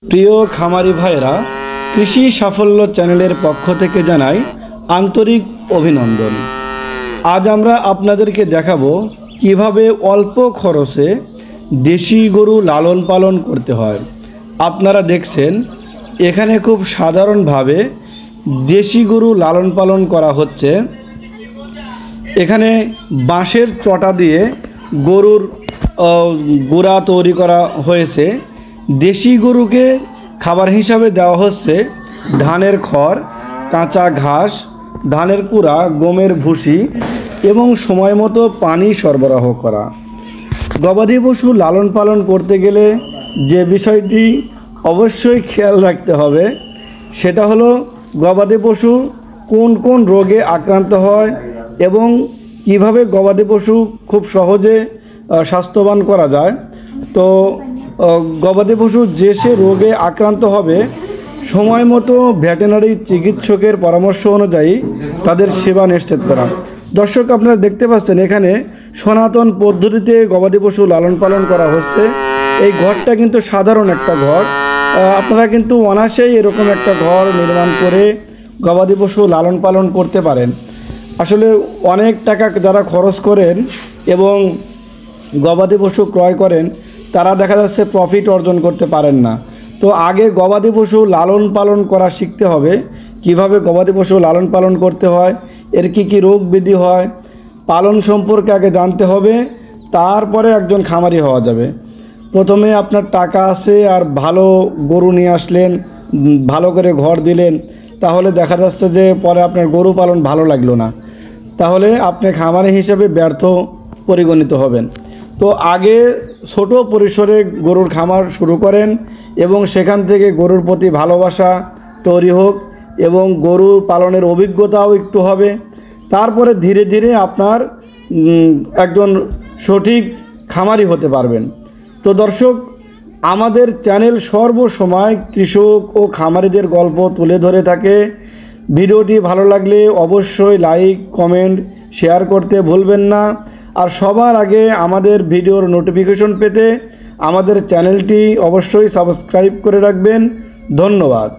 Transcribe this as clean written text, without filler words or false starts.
প্রিয় খামারি ভাইরা, কৃষি সাফল্য চ্যানেলের পক্ষ থেকে জানাই আন্তরিক অভিনন্দন। আজ আমরা আপনাদেরকে দেখাবো কিভাবে অল্প খরচে দেশি গরু লালন পালন করতে হয়। আপনারা দেখছেন এখানে খুব সাধারণভাবে দেশি গরু লালন পালন করা হচ্ছে। এখানে বাঁশের চটা দিয়ে গরুর গোড়া তৈরি করা হয়েছে। দেশি গরুকে খাবার হিসাবে দেওয়া হচ্ছে ধানের খড়, কাঁচা ঘাস, ধানের কুড়া, গমের ভুসি এবং সময় মতো পানি সরবরাহ করা। গবাদি পশু লালন পালন করতে গেলে যে বিষয়টি অবশ্যই খেয়াল রাখতে হবে সেটা হলো গবাদি পশু কোন কোন রোগে আক্রান্ত হয় এবং কিভাবে গবাদি পশু খুব সহজে স্বাস্থ্যবান করা যায়। তো গবাদি পশু যে সে রোগে আক্রান্ত হবে সময় মতো ভেটেরিনারি চিকিৎসকের পরামর্শ অনুযায়ী তাদের সেবা নিশ্চিত করা। দর্শক, আপনারা দেখতে পাচ্ছেন এখানে সনাতন পদ্ধতিতে গবাদি পশু লালন পালন করা হচ্ছে। এই ঘরটা কিন্তু সাধারণ একটা ঘর। আপনারা কিন্তু অনায়াসেই এরকম একটা ঘর নির্মাণ করে গবাদি পশু লালন পালন করতে পারেন। আসলে অনেক টাকা যারা খরচ করেন এবং গবাদি পশু ক্রয় করেন তারা দেখা যাচ্ছে প্রফিট অর্জন করতে পারেন না। তো আগে গবাদি পশু লালন পালন করা শিখতে হবে, কিভাবে গবাদি পশু লালন পালন করতে হয়, এর কি রোগ ব্যাধি হয়, পালন সম্পর্কে আগে জানতে হবে, তারপরে একজন খামারি হওয়া যাবে। প্রথমে আপনার টাকা আছে আর ভালো গরু নিয়ে আসলেন, ভালো করে ঘর দিলেন, তাহলে দেখা যাচ্ছে যে পরে আপনার গরু পালন ভালো লাগলো না, তাহলে আপনি খামারি হিসেবে ব্যর্থ পরিগণিত হবেন। তো আগে ছোট পরিসরে গরুর খামার শুরু করেন এবং সেখান থেকে গরুর প্রতি ভালোবাসা তৈরি হোক এবং গরু পালনের অভিজ্ঞতাও একটু হবে। তারপরে ধীরে ধীরে আপনার একজন সঠিক খামারি হতে পারবেন। তো দর্শক, আমাদের চ্যানেল সর্বসময় কৃষক ও খামারিদের গল্প তুলে ধরে থাকে। ভিডিওটি ভালো লাগলে অবশ্যই লাইক, কমেন্ট, শেয়ার করতে ভুলবেন না। আর সবার আগে আমাদের ভিডিওর নোটিফিকেশন পেতে আমাদের চ্যানেলটি অবশ্যই সাবস্ক্রাইব করে রাখবেন। ধন্যবাদ।